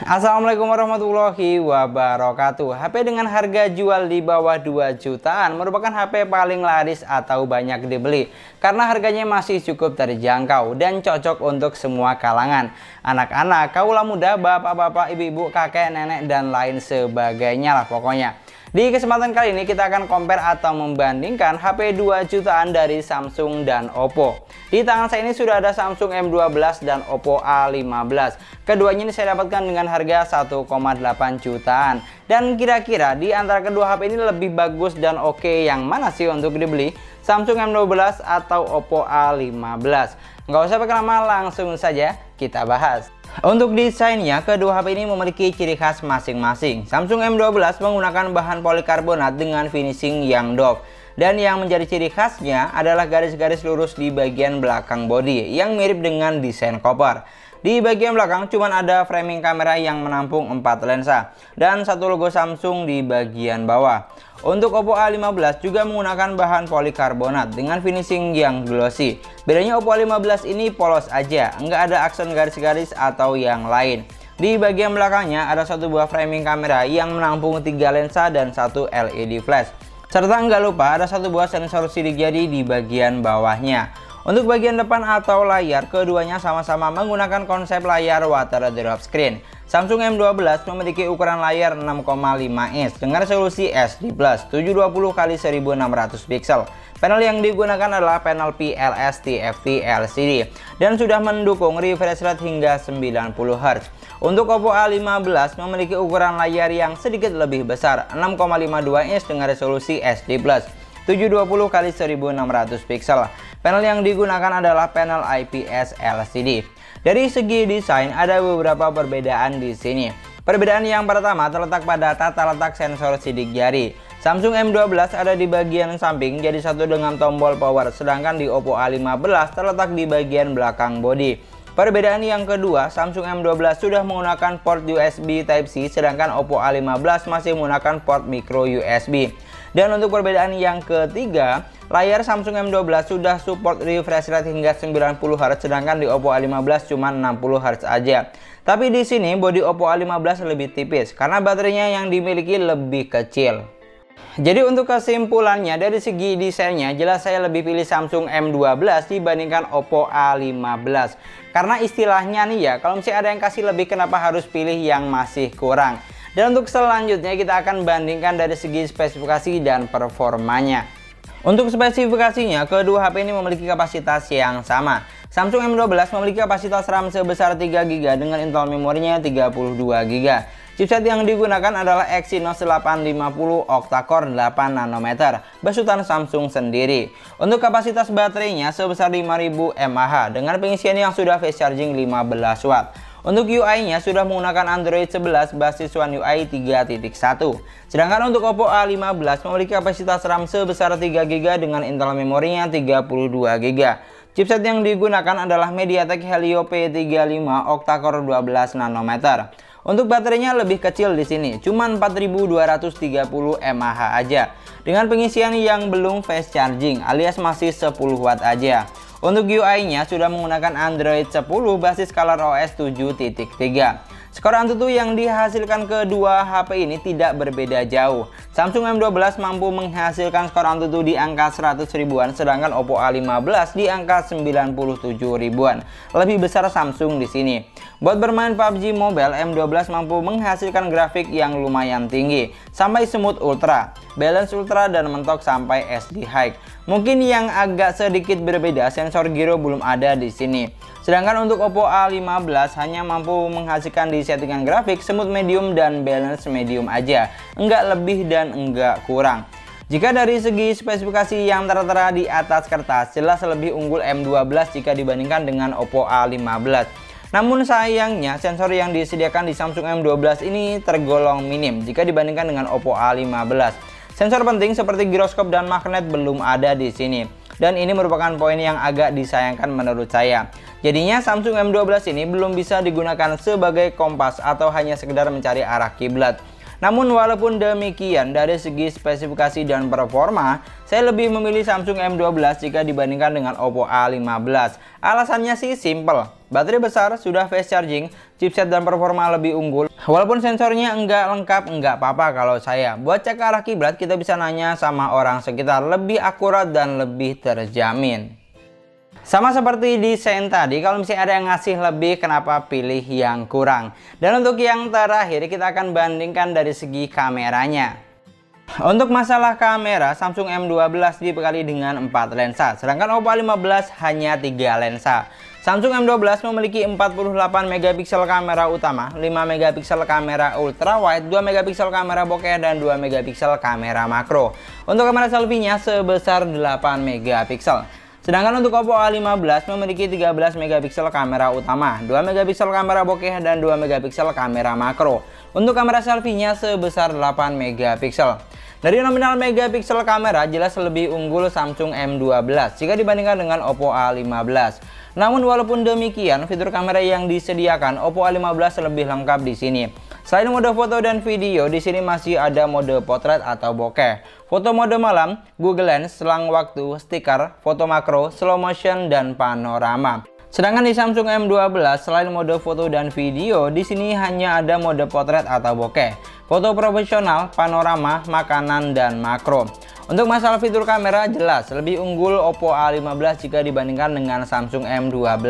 Assalamualaikum warahmatullahi wabarakatuh. HP dengan harga jual di bawah 2 jutaan merupakan HP paling laris atau banyak dibeli karena harganya masih cukup terjangkau dan cocok untuk semua kalangan. Anak-anak, kaula muda, bapak-bapak, ibu-ibu, kakek, nenek, dan lain sebagainya lah pokoknya. Di kesempatan kali ini kita akan compare atau membandingkan HP 2 jutaan dari Samsung dan Oppo. Di tangan saya ini sudah ada Samsung M12 dan Oppo A15. Keduanya ini saya dapatkan dengan harga 1,8 jutaan. Dan kira-kira di antara kedua HP ini lebih bagus dan oke yang mana sih untuk dibeli? Samsung M12 atau Oppo A15? Nggak usah pakai lama, langsung saja kita bahas. Untuk desainnya, kedua HP ini memiliki ciri khas masing-masing. Samsung M12 menggunakan bahan polikarbonat dengan finishing yang doff. Dan yang menjadi ciri khasnya adalah garis-garis lurus di bagian belakang bodi yang mirip dengan desain koper. Di bagian belakang cuma ada framing kamera yang menampung 4 lensa dan satu logo Samsung di bagian bawah. Untuk Oppo A15 juga menggunakan bahan polikarbonat dengan finishing yang glossy. Bedanya Oppo A15 ini polos aja, nggak ada aksen garis-garis atau yang lain. Di bagian belakangnya ada satu buah framing kamera yang menampung 3 lensa dan satu LED flash. Serta nggak lupa ada satu buah sensor sidik jari di bagian bawahnya. Untuk bagian depan atau layar, keduanya sama-sama menggunakan konsep layar water drop screen. Samsung M12 memiliki ukuran layar 6,5 inch dengan resolusi SD+, 720x1600 pixel. Panel yang digunakan adalah panel PLS TFT LCD dan sudah mendukung refresh rate hingga 90 Hz. Untuk Oppo A15 memiliki ukuran layar yang sedikit lebih besar, 6,52 inch dengan resolusi SD+, 720x1600 pixel. Panel yang digunakan adalah panel IPS LCD. Dari segi desain ada beberapa perbedaan di sini. Perbedaan yang pertama terletak pada tata letak sensor sidik jari. Samsung M12 ada di bagian samping jadi satu dengan tombol power, sedangkan di Oppo A15 terletak di bagian belakang bodi. Perbedaan yang kedua, Samsung M12 sudah menggunakan port USB Type-C, sedangkan Oppo A15 masih menggunakan port micro USB. Dan untuk perbedaan yang ketiga, layar Samsung M12 sudah support refresh rate hingga 90 Hz, sedangkan di Oppo A15 cuma 60 Hz aja. Tapi di sini bodi Oppo A15 lebih tipis karena baterainya yang dimiliki lebih kecil. Jadi untuk kesimpulannya, dari segi desainnya jelas saya lebih pilih Samsung M12 dibandingkan Oppo A15. Karena istilahnya nih ya, kalau misalnya ada yang kasih lebih, kenapa harus pilih yang masih kurang? Dan untuk selanjutnya kita akan bandingkan dari segi spesifikasi dan performanya. Untuk spesifikasinya, kedua HP ini memiliki kapasitas yang sama. Samsung M12 memiliki kapasitas RAM sebesar 3GB dengan internal memorinya 32GB. Chipset yang digunakan adalah Exynos 850 octa-core 8 nanometer, besutan Samsung sendiri. Untuk kapasitas baterainya sebesar 5000 mAh dengan pengisian yang sudah fast charging 15 watt. Untuk UI-nya sudah menggunakan Android 11 basis One UI 3.1. Sedangkan untuk Oppo A15 memiliki kapasitas RAM sebesar 3GB dengan internal memorinya 32GB. Chipset yang digunakan adalah MediaTek Helio P35 octa-core 12 nanometer. Untuk baterainya lebih kecil di sini, cuma 4230 mAh aja. Dengan pengisian yang belum fast charging alias masih 10 watt aja. Untuk UI-nya sudah menggunakan Android 10 basis ColorOS 7.3. Skor Antutu yang dihasilkan kedua HP ini tidak berbeda jauh. Samsung M12 mampu menghasilkan skor Antutu di angka 100 ribuan, sedangkan Oppo A15 di angka 97 ribuan. Lebih besar Samsung di sini. Buat bermain PUBG Mobile, M12 mampu menghasilkan grafik yang lumayan tinggi, sampai smooth ultra, balance ultra, dan mentok sampai SD high. Mungkin yang agak sedikit berbeda, sensor gyro belum ada di sini. Sedangkan untuk Oppo A15 hanya mampu menghasilkan di settingan grafik smooth medium dan balance medium aja, enggak lebih dan enggak kurang. Jika dari segi spesifikasi yang tertera di atas kertas, jelas lebih unggul M12 jika dibandingkan dengan Oppo A15. Namun sayangnya sensor yang disediakan di Samsung M12 ini tergolong minim jika dibandingkan dengan Oppo A15. Sensor penting seperti giroskop dan magnet belum ada di sini. Dan ini merupakan poin yang agak disayangkan menurut saya. Jadinya Samsung M12 ini belum bisa digunakan sebagai kompas atau hanya sekedar mencari arah kiblat. Namun walaupun demikian, dari segi spesifikasi dan performa, saya lebih memilih Samsung M12 jika dibandingkan dengan Oppo A15. Alasannya sih simple, baterai besar, sudah fast charging, chipset dan performa lebih unggul. Walaupun sensornya enggak lengkap, enggak apa-apa kalau saya. Buat cek arah kiblat, kita bisa nanya sama orang sekitar, lebih akurat dan lebih terjamin. Sama seperti desain tadi, kalau misalnya ada yang ngasih lebih, kenapa pilih yang kurang? Dan untuk yang terakhir, kita akan bandingkan dari segi kameranya. Untuk masalah kamera, Samsung M12 dibekali dengan 4 lensa, sedangkan Oppo A15 hanya 3 lensa. Samsung M12 memiliki 48 megapiksel kamera utama, 5 megapiksel kamera ultrawide, 2 megapiksel kamera bokeh, dan 2 megapiksel kamera makro. Untuk kamera selfie-nya sebesar 8 megapiksel. Sedangkan untuk Oppo A15 memiliki 13 megapiksel kamera utama, 2 megapiksel kamera bokeh, dan 2 megapiksel kamera makro. Untuk kamera selfie-nya sebesar 8 megapiksel. Dari nominal megapiksel kamera jelas lebih unggul Samsung M12 jika dibandingkan dengan Oppo A15. Namun walaupun demikian, fitur kamera yang disediakan Oppo A15 lebih lengkap di sini. Selain mode foto dan video, di sini masih ada mode potret atau bokeh, foto mode malam, Google Lens, selang waktu, stiker, foto makro, slow motion, dan panorama. Sedangkan di Samsung M12, selain mode foto dan video, di sini hanya ada mode potret atau bokeh, foto profesional, panorama, makanan, dan makro. Untuk masalah fitur kamera jelas lebih unggul Oppo A15 jika dibandingkan dengan Samsung M12.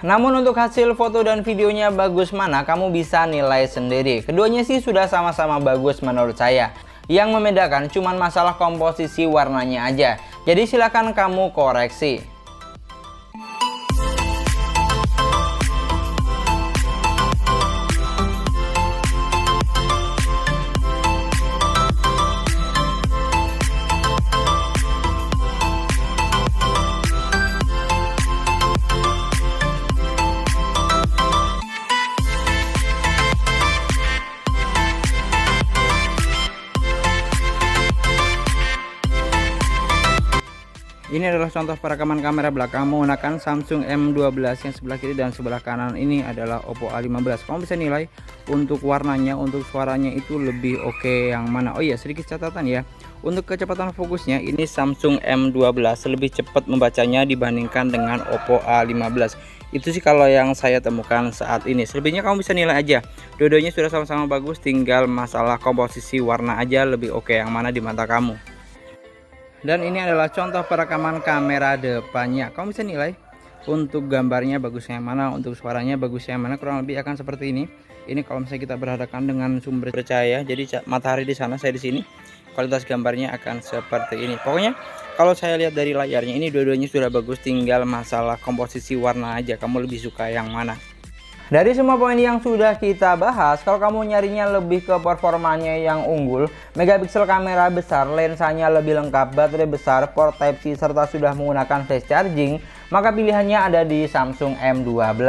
Namun untuk hasil foto dan videonya bagus mana, kamu bisa nilai sendiri. Keduanya sih sudah sama-sama bagus menurut saya. Yang membedakan cuma masalah komposisi warnanya aja. Jadi silakan kamu koreksi. Ini adalah contoh perekaman kamera belakang menggunakan Samsung M12, yang sebelah kiri dan sebelah kanan ini adalah Oppo A15. Kamu bisa nilai untuk warnanya, untuk suaranya itu lebih oke yang mana. Oh iya, sedikit catatan ya. Untuk kecepatan fokusnya ini Samsung M12 lebih cepat membacanya dibandingkan dengan Oppo A15. Itu sih kalau yang saya temukan saat ini. Selebihnya kamu bisa nilai aja. Dua-duanya sudah sama-sama bagus, tinggal masalah komposisi warna aja lebih oke yang mana di mata kamu. Dan ini adalah contoh perekaman kamera depannya. Kamu bisa nilai untuk gambarnya bagusnya yang mana, untuk suaranya bagusnya yang mana, kurang lebih akan seperti ini. Ini kalau misalnya kita berhadapan dengan sumber cahaya, jadi matahari di sana, saya di sini, kualitas gambarnya akan seperti ini. Pokoknya kalau saya lihat dari layarnya ini dua-duanya sudah bagus, tinggal masalah komposisi warna aja. Kamu lebih suka yang mana? Dari semua poin yang sudah kita bahas, kalau kamu nyarinya lebih ke performanya yang unggul, megapiksel kamera besar, lensanya lebih lengkap, baterai besar, port Type-C, serta sudah menggunakan fast charging, maka pilihannya ada di Samsung M12.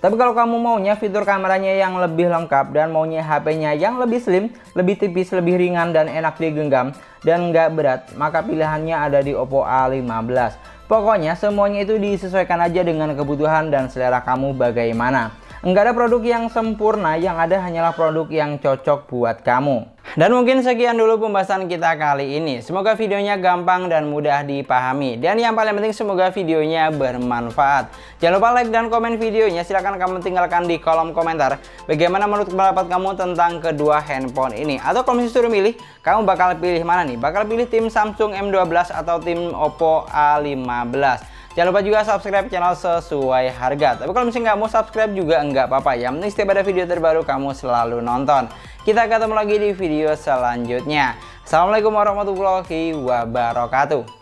Tapi kalau kamu maunya fitur kameranya yang lebih lengkap dan maunya HP-nya yang lebih slim, lebih tipis, lebih ringan, dan enak digenggam, dan nggak berat, maka pilihannya ada di Oppo A15. Pokoknya semuanya itu disesuaikan aja dengan kebutuhan dan selera kamu bagaimana. Enggak ada produk yang sempurna, yang ada hanyalah produk yang cocok buat kamu. Dan mungkin sekian dulu pembahasan kita kali ini. Semoga videonya gampang dan mudah dipahami. Dan yang paling penting semoga videonya bermanfaat. Jangan lupa like dan komen videonya. Silahkan kamu tinggalkan di kolom komentar bagaimana menurut pendapat kamu tentang kedua handphone ini. Atau kalau misalnya suruh milih, kamu bakal pilih mana nih? Bakal pilih tim Samsung M12 atau tim Oppo A15? Jangan lupa juga subscribe channel sesuai harga. Tapi kalau misalnya nggak mau subscribe juga nggak apa-apa. Yang penting setiap ada video terbaru kamu selalu nonton. Kita ketemu lagi di video selanjutnya. Assalamualaikum warahmatullahi wabarakatuh.